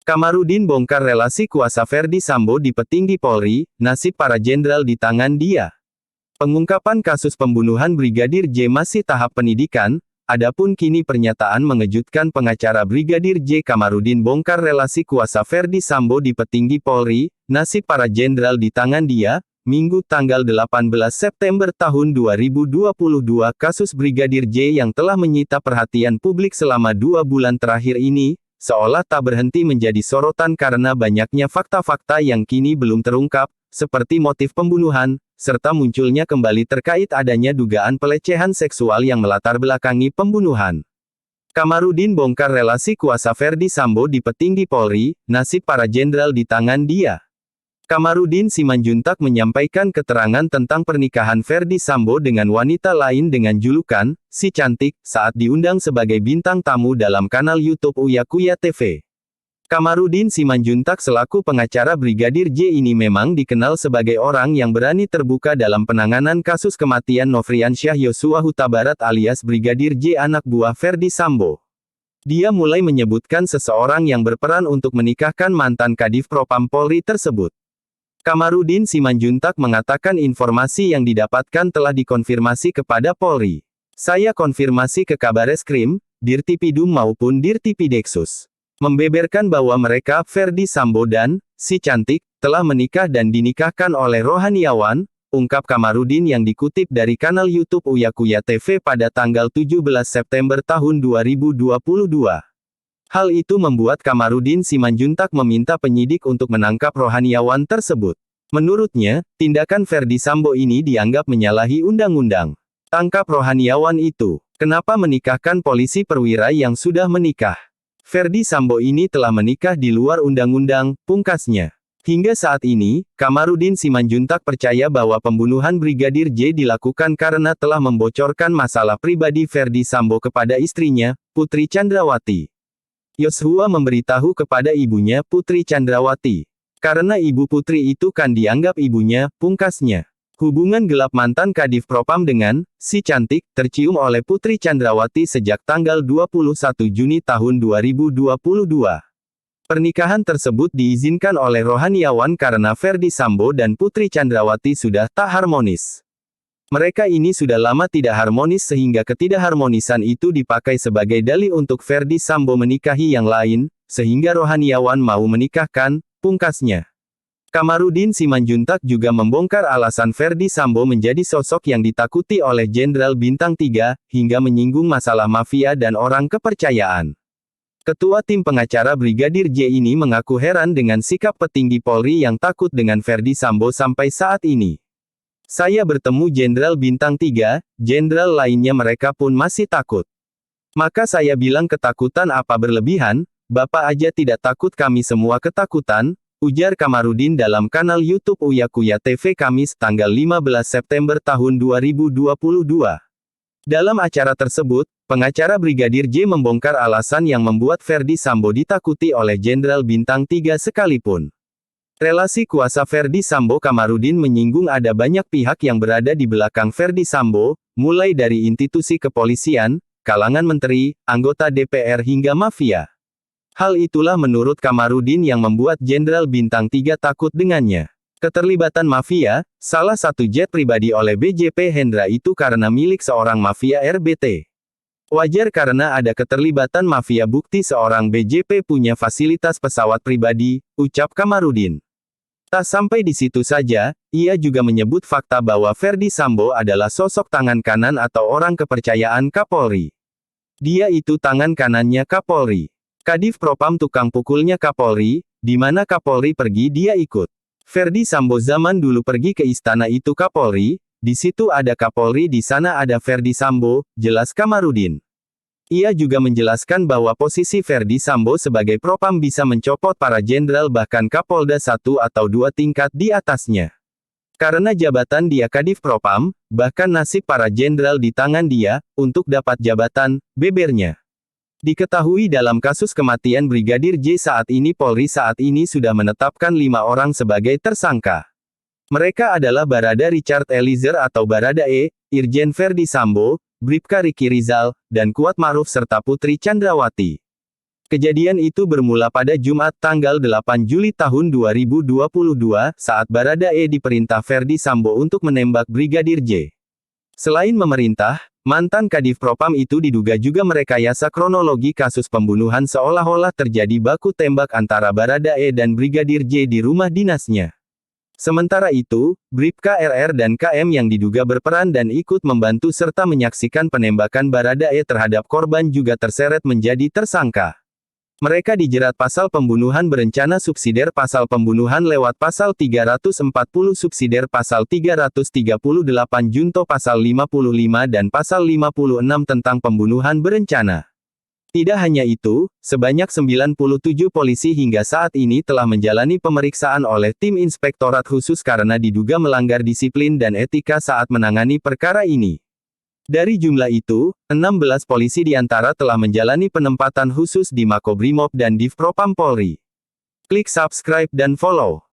Kamarudin bongkar relasi kuasa Ferdy Sambo di petinggi Polri, nasib para jenderal di tangan dia. Pengungkapan kasus pembunuhan Brigadir J masih tahap penyidikan, adapun kini pernyataan mengejutkan pengacara Brigadir J Kamarudin bongkar relasi kuasa Ferdy Sambo di petinggi Polri, nasib para jenderal di tangan dia. Minggu tanggal 18 September tahun 2022 kasus Brigadir J yang telah menyita perhatian publik selama 2 bulan terakhir ini, seolah tak berhenti menjadi sorotan karena banyaknya fakta-fakta yang kini belum terungkap, seperti motif pembunuhan, serta munculnya kembali terkait adanya dugaan pelecehan seksual yang melatar belakangi pembunuhan. Kamarudin bongkar relasi kuasa Ferdy Sambo di petinggi Polri, nasib para jenderal di tangan dia. Kamarudin Simanjuntak menyampaikan keterangan tentang pernikahan Ferdy Sambo dengan wanita lain dengan julukan Si Cantik saat diundang sebagai bintang tamu dalam kanal YouTube Uya Kuya TV. Kamarudin Simanjuntak selaku pengacara Brigadir J ini memang dikenal sebagai orang yang berani terbuka dalam penanganan kasus kematian Nofriansyah Yosua Huta Barat alias Brigadir J anak buah Ferdy Sambo. Dia mulai menyebutkan seseorang yang berperan untuk menikahkan mantan Kadif Propam Polri tersebut. Kamarudin Simanjuntak mengatakan informasi yang didapatkan telah dikonfirmasi kepada Polri. Saya konfirmasi ke Kabareskrim, Dirtipidum maupun Dirtipideksus. Membeberkan bahwa mereka, Ferdy Sambo dan Si Cantik, telah menikah dan dinikahkan oleh rohaniawan, ungkap Kamarudin yang dikutip dari kanal YouTube Uya Kuya TV pada tanggal 17 September tahun 2022. Hal itu membuat Kamarudin Simanjuntak meminta penyidik untuk menangkap rohaniawan tersebut. Menurutnya, tindakan Ferdy Sambo ini dianggap menyalahi undang-undang. Tangkap rohaniawan itu. Kenapa menikahkan polisi perwira yang sudah menikah? Ferdy Sambo ini telah menikah di luar undang-undang, pungkasnya. Hingga saat ini, Kamarudin Simanjuntak percaya bahwa pembunuhan Brigadir J dilakukan karena telah membocorkan masalah pribadi Ferdy Sambo kepada istrinya, Putri Chandrawati. Yosua memberitahu kepada ibunya, Putri Chandrawati. Karena ibu Putri itu kan dianggap ibunya, pungkasnya. Hubungan gelap mantan Kadif Propam dengan Si Cantik tercium oleh Putri Chandrawati sejak tanggal 21 Juni tahun 2022. Pernikahan tersebut diizinkan oleh rohaniawan karena Ferdy Sambo dan Putri Chandrawati sudah tak harmonis. Mereka ini sudah lama tidak harmonis sehingga ketidakharmonisan itu dipakai sebagai dalih untuk Ferdy Sambo menikahi yang lain, sehingga rohaniawan mau menikahkan, pungkasnya. Kamarudin Simanjuntak juga membongkar alasan Ferdy Sambo menjadi sosok yang ditakuti oleh Jenderal Bintang 3, hingga menyinggung masalah mafia dan orang kepercayaan. Ketua tim pengacara Brigadir J ini mengaku heran dengan sikap petinggi Polri yang takut dengan Ferdy Sambo sampai saat ini. Saya bertemu Jenderal Bintang 3, jenderal lainnya mereka pun masih takut. Maka saya bilang ketakutan apa berlebihan, Bapak aja tidak takut kami semua ketakutan, ujar Kamarudin dalam kanal YouTube Uya Kuya TV Kamis tanggal 15 September tahun 2022. Dalam acara tersebut, pengacara Brigadir J membongkar alasan yang membuat Ferdy Sambo ditakuti oleh Jenderal Bintang 3 sekalipun. Relasi kuasa Ferdy Sambo. Kamarudin menyinggung ada banyak pihak yang berada di belakang Ferdy Sambo, mulai dari institusi kepolisian, kalangan menteri, anggota DPR hingga mafia. Hal itulah menurut Kamarudin yang membuat Jenderal Bintang 3 takut dengannya. Keterlibatan mafia, salah satu jet pribadi oleh BJP Hendra itu karena milik seorang mafia RBT. Wajar karena ada keterlibatan mafia bukti seorang BJP punya fasilitas pesawat pribadi, ucap Kamarudin. Tak sampai di situ saja, ia juga menyebut fakta bahwa Ferdy Sambo adalah sosok tangan kanan atau orang kepercayaan Kapolri. Dia itu tangan kanannya Kapolri. Kadif Propam tukang pukulnya Kapolri, di mana Kapolri pergi dia ikut. Ferdy Sambo zaman dulu pergi ke istana itu Kapolri, di situ ada Kapolri di sana ada Ferdy Sambo, jelas Kamarudin. Ia juga menjelaskan bahwa posisi Ferdy Sambo sebagai Propam bisa mencopot para jenderal bahkan Kapolda 1 atau 2 tingkat di atasnya. Karena jabatan dia Kadif Propam, bahkan nasib para jenderal di tangan dia, untuk dapat jabatan, bebernya. Diketahui dalam kasus kematian Brigadir J saat ini Polri saat ini sudah menetapkan 5 orang sebagai tersangka. Mereka adalah Barada Richard Eliezer atau Barada E, Irjen Ferdy Sambo, Bribka Riki Rizal, dan Kuat Ma'ruf serta Putri Chandrawati. Kejadian itu bermula pada Jumat tanggal 8 Juli tahun 2022, saat Baradae diperintah Ferdi Sambo untuk menembak Brigadir J. Selain memerintah, mantan Kadif Propam itu diduga juga merekayasa kronologi kasus pembunuhan seolah-olah terjadi baku tembak antara Baradae dan Brigadir J di rumah dinasnya. Sementara itu, Bribka RR dan KM yang diduga berperan dan ikut membantu serta menyaksikan penembakan Baradae terhadap korban juga terseret menjadi tersangka. Mereka dijerat pasal pembunuhan berencana subsidiar pasal pembunuhan lewat pasal 340 subsidiar pasal 338 junto pasal 55 dan pasal 56 tentang pembunuhan berencana. Tidak hanya itu, sebanyak 97 polisi hingga saat ini telah menjalani pemeriksaan oleh tim Inspektorat Khusus karena diduga melanggar disiplin dan etika saat menangani perkara ini. Dari jumlah itu, 16 polisi diantara telah menjalani penempatan khusus di Makobrimob dan Divpropam Polri. Klik subscribe dan follow.